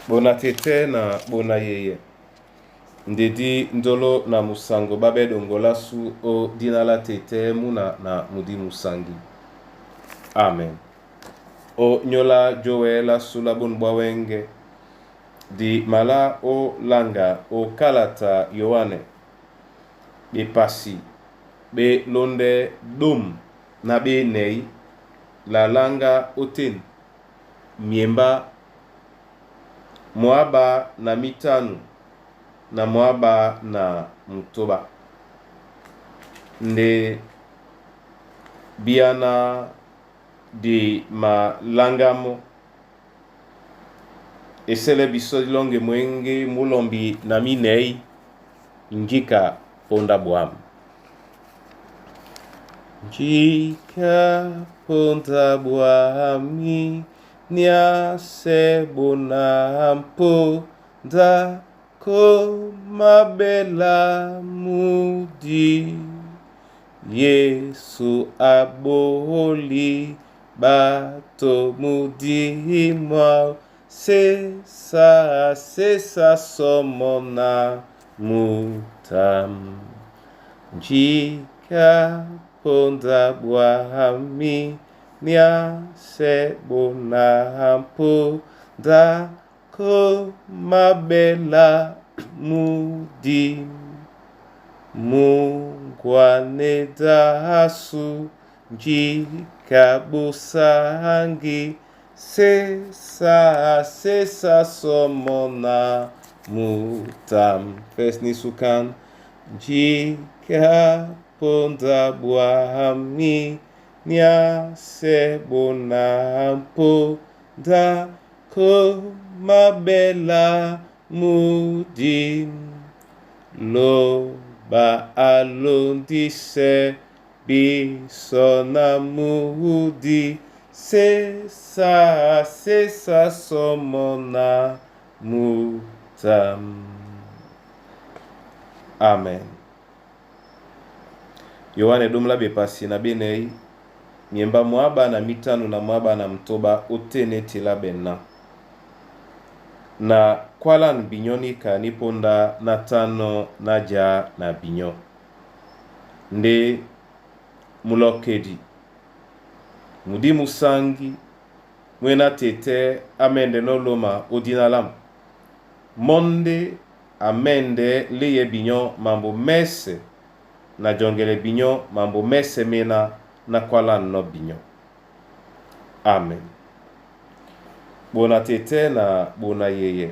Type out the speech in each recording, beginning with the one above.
Bona tete na bona yeye. Ndedi ndolo na musango babe dongola su o dinala tete muna na mudi musangi. Amen. O nyola joela sula bunbawenge. Di mala o langa o kalata Yohane. Be pasi. Be londe dum na be nei. La langa oten. Miemba. Moaba na mitanu. Na moaba na mtoba. Nde biana di ma langamo. Esele biso longe mwenge mulombi na minei. Njika ponda buam. Njika ponda buami. Nia sebonampo da ko mabela mudi. Yesu aboli bato mudi mo sesa somona mutam. Jika ponda buami nia sebonampo da ko mabela mudi. Mungwane dasu jika busangi sesa somona mutam. Fesni sukan jika ponda buami nia sebonampo da ko mabela mudi. Lo ba alondise bisona mudi sesa somona mutam. Amen. Yohane dumla bepasi na benei. Miemba moaba na mitanu na moaba na mtoba otene tila benna. Na kwalan binyoni ka niponda na tano na ja na binyo. Nde mulokedi. Mudi musangi. Mwena tete amende no loma odinalam. Monde amende leye binyo mambo mese. Na jongele binyo mambo mese mena na kwalan no binyo. Amen. Bona tete na bona yeye.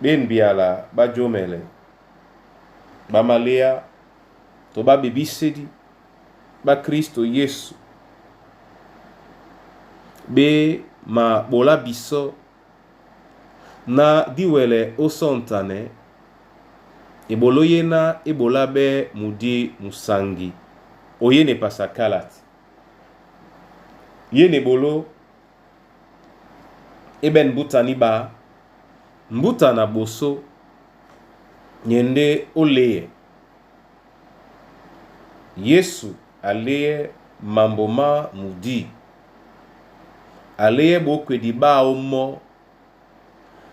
Ben biala ba jomele. Ba malea. To ba bibisedi. Ba Kristo Yesu. Be ma bola biso. Na diwele osontane. Ebolo yena ebola be mudi musangi. Oyene pasakalat. Yene bolo. Eben butani ba. Mbuta na boso. Nyende oleye. Yesu aleye mamboma mudi. Aleye bokwedi ba omo.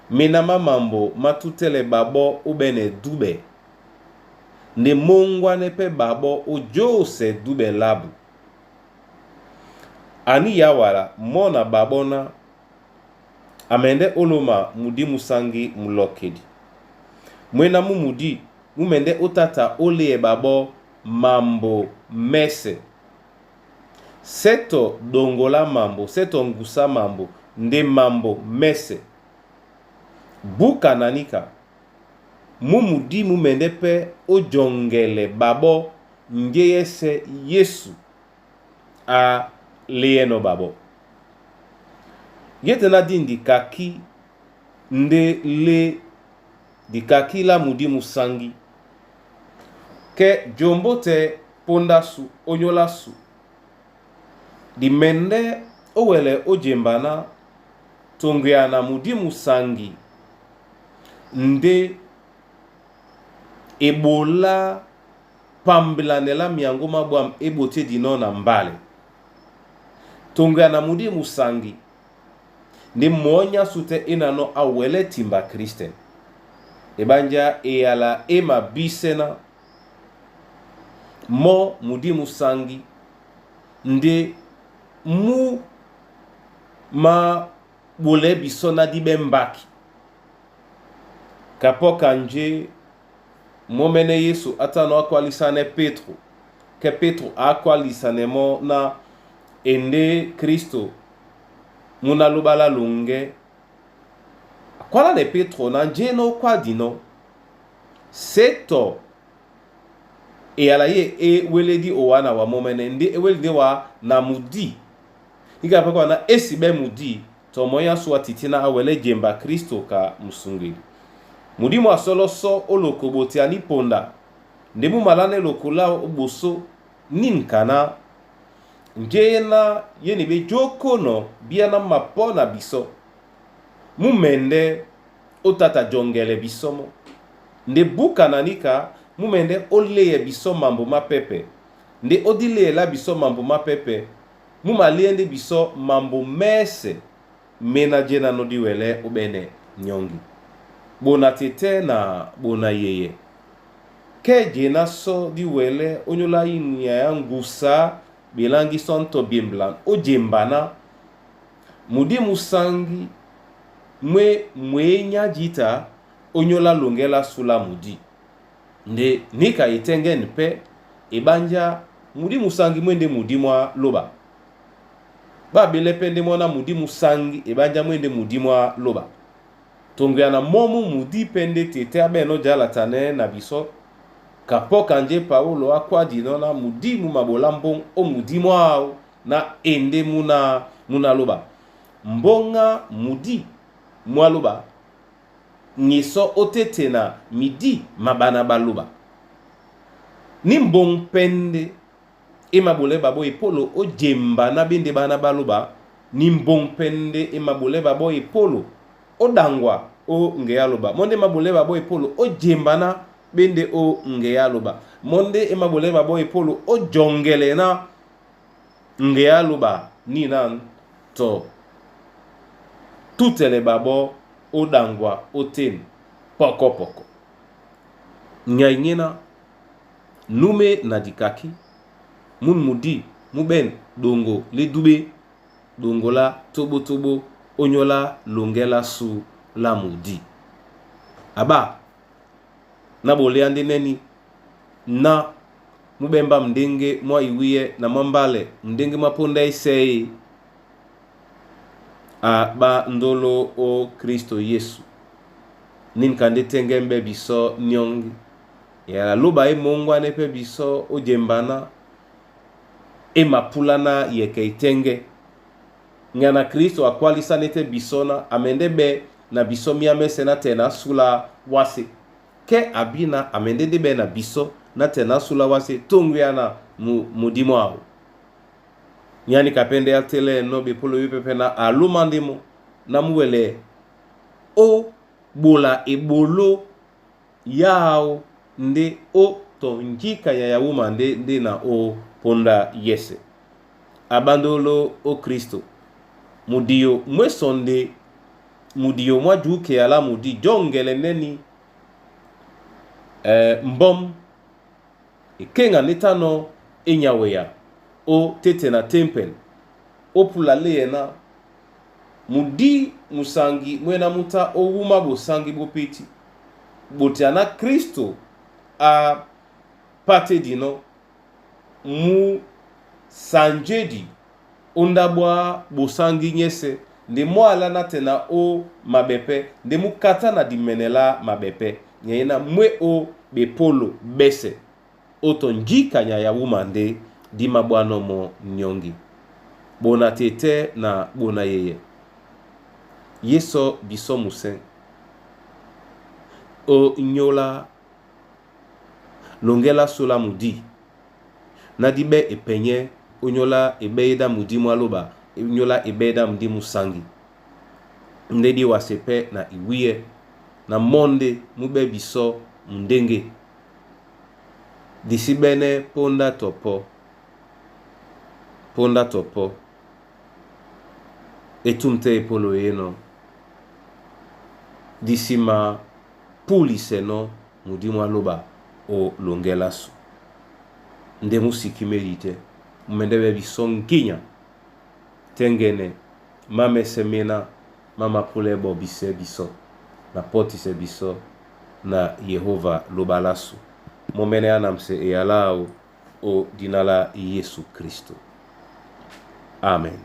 Menama mambo matutele babo ubene dube. Ne mongwa nepe babo ojo se dube labu. Ani yawara mona babona. Amende oloma mudi musangi mulokedi. Mwena mudi mumende utata ole babo mambo mese. Seto dongola mambo, seto ngusa mambo, nde mambo mese. Buka nanika. Mumudi mumende pe ojongele babo ngeyese Yesu a leyeno babo. Yetena din di kaki nde le di kaki la mudi musangi. Ke jombote ponda su onyola su. Di mende owele ojembana tongriana mudi musangi. Nde ebola pambilanela miango mabwam ebote dino na mbale. Tongriana mudi musangi. ndi monya sute inano awele timba Kristen ebanja eyala ema bisena mo mudi musangi ndi mu ma bole bisona di bembaki kapo kanje momene Yesu atano akwalisane Petro ke Petro akwalisane mo na ende Kristo muna lubala lunge akwala ne Petro na njeno kwa dino seto e alaye e weledi owana wa momene ndi e weledi wa na mudi ika pakwa na esibe mudi to moya suwa titina awele jemba Kristo ka musungili mudi mwa solo so olokoboti ani ponda ndemu malane lokola oboso ninkana njena yeni be joko no biana mapona biso mumende otata jongele bisomo nde buka nanika mumende oleye biso mambo mapepe nde odile la biso mambo mapepe mumaliende biso mambo mese mena jena no diwele obene nyongi bona tete na bona yeye ke jena so diwele onyola inya ya ngusa bilangi sonto bimblan o jembana mudi musangi mwe jita onyola longela sula mudi nde nika itenge npe ibanja mudi musangi mwende mudi mwa loba ba belepende mwana mudi musangi ibanja mwende mudi mwa loba tongana momu mudi pende tete abeno jala tane na biso kapo kanje Paulo akwa dinona mudi mu mabolambong o mudi mwa na ende muna loba mbonga mudi mwa loba niso otete na midi mabana baluba ni mbong pende emabole babo epolo o jemba na bende bana baluba ni mbong pende emabole babo epolo o dangwa o ngeyaluba monde mabole babo epolo o jemba na bende o ngeyaluba monde emabole babo epolo o jongele na ngeyaluba ni nan to tutele babo o dangwa o ten poko poko nyainyena nume na dikaki mun mudi muben dongo le dube dongo la tobo tobo onyola longela su la mudi aba na bole ande neni na mubemba mdenge mwa iwiye na mambale mdenge maponda isei ba ndolo o Kristo Yesu ninkande tengembe biso nyongi ya luba e mongwa nepe biso o jembana e mapulana yeke itenge nyana Kristo akwalisa nete bisona amendebe na biso miamese na tena sula wase ke abina amendebe na biso na tena sula wase tongwiana mudimo ao nyani kapende ya tele no bipolo yupepe na alumandimo na muwele o bola ebolo yao nde o to njika ya yawuma nde na o ponda yese abandolo o Kristo mudio mwesonde mudio mwajuke ala mudi jongele neni mbom ikenga netano enyaweya o tete na temple o pulale na mudi musangi mwena muta o wuma bosangi bopeti botiana Kristo a pate dino mu sanjedi ondabwa bosangi nyese nde mwala na tena o mabepe nde mukata na dimenela mabepe nyena mwe o bepolo bese otonjika nya ya wuma nde di mabwano mo nyongi bona tete na bona yeye yeso biso musen o nyola longela sula mudi na dibe epenye onyola ebeida mudi mwaloba nyola ebeida mudi musangi ndedi wasepe na iwiye na monde mube biso mdenge disibene ponda topo etumte epolo yeno disima puli seno mudimu aloba o longelasu ndemu sikimelite mumendebe bisonginya tengene mame semena mama pulebo bise biso na poti se biso na Yehova lobalasu momene anamse eyalao o dinala Yesu Kristo. Amen.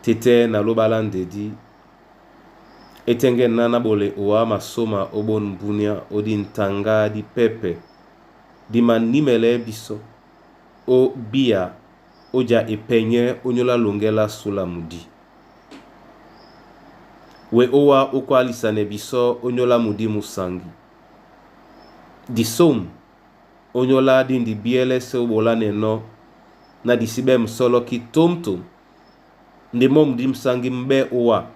Tete na lobalande di etenge nana bole oa masoma obon bunia odi ntanga di pepe di manimele biso o bia oja epenye onyola longela sula mudi we owa okwalisane biso onyola mudi musangi di som onyola di biele se obola neno na disibe msolo ki tomtom ndi mom dim sangi mbe owa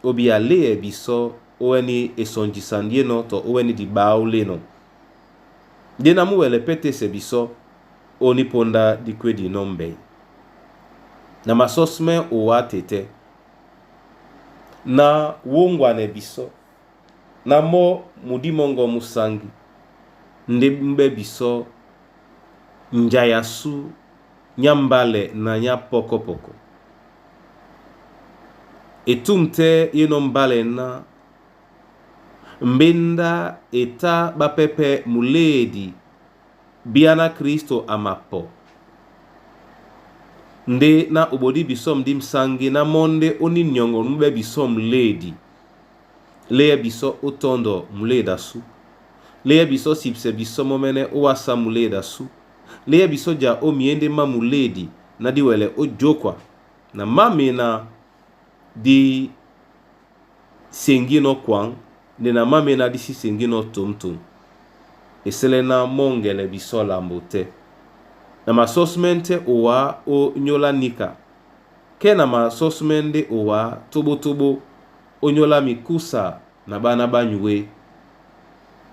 obi ale biso oweni esonjisandie no to oweni di baule no dina muwele pete se biso oni ponda di kwedi nombe na masosme owa tete na wongwane biso na mo mudimongo musangi ndi mbe biso njayasu nyambale na nya poko poko etumte yeno mbale na mbenda eta bapepe muledi biana Kristo amapo nde na obodi bisom dim sangi na monde oni nyongo mbe bisom ledi leye biso otondo muleda su leye biso sipse biso momene owasa muleda su leye biso ja omiende ma muledi na diwele ojokwa na mamena di sengino kwang ne na mamena di si sengino tomtom eselena mongele biso lambote na masosmente owa o nyola nika ke na masosmende owa tobo onyola mikusa na bana banywe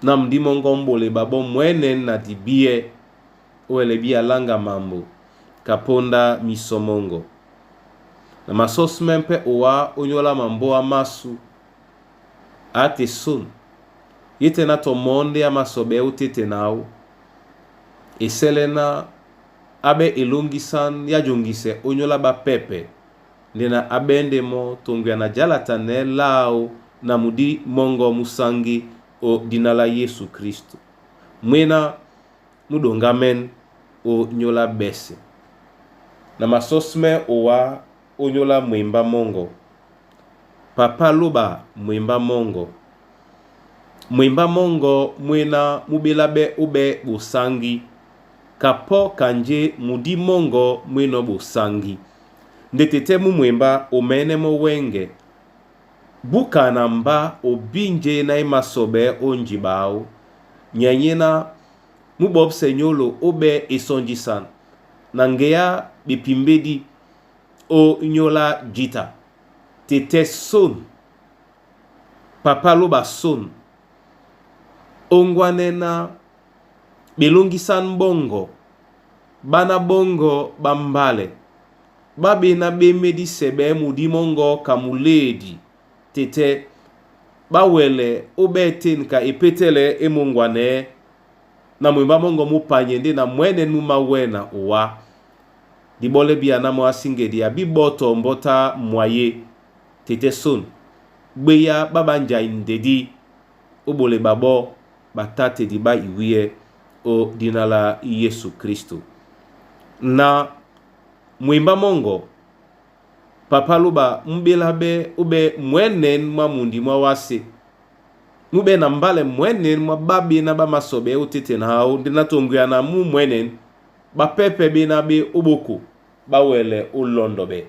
na mdimo ngombole babo mwene na dibie oele bia langa mambo kaponda misomongo na masosmempe owa onyola mambo amasu ate sun yete na tomonde amasobe utete nao eselena abe elongisan ya jongise onyola ba pepe ndena abende mo tongya na jalatane lao na mudi mongo musangi o dinala Yesu Kristo mwena mudongamen o nyola bese na masosme owa onyola mwemba mongo papa loba mwemba mongo mwena mubelabe ube busangi kapo kanje mudi mongo mweno busangi ndetete mwemba omene mo wenge buka na mba obinje na imasobe onjibao nyanyena mubob senyolo obe esonjisan nangeya bipimbedi o nyola jita tete son papa loba son ongwanena belongisan bongo bana bongo bambale babe na bemedi sebe mudimongo kamuledi tete bawele obeten ka epetele emongwane na mwemba mongo mupanye ndi na mwene numa wena owa dibole bia na mo asingedi ya biboto mbota mwaye tete son gbeya babanja indedi obole babo batate di ba iwie o dinala Yesu Kristo na mwemba mongo papa luba mbelabe ube mwenen mamundi mwawase mube na mbale mwenen mwababi na ba masobe utete na hao ndina tongya na mu mwenen ba pepe be na be oboko bawele ulondobe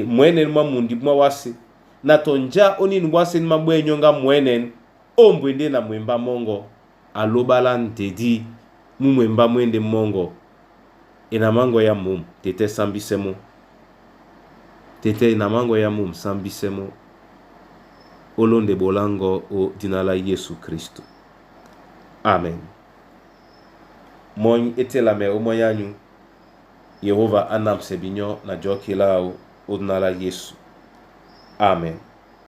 mwenen mamundi mwawase na tonja oni nwase mabwe nyonga mwenen ombwende na mwemba mongo alobala ntedi mu mwemba mwende mongo ina mango ya mum tete sambisemo tete ina mango ya mum sambisemo olonde bolango o dinala Yesu Kristo. Amen. Moñ etelame o moyanyu Yehova anamse binyo na joki lao udna la Yesu. Amen.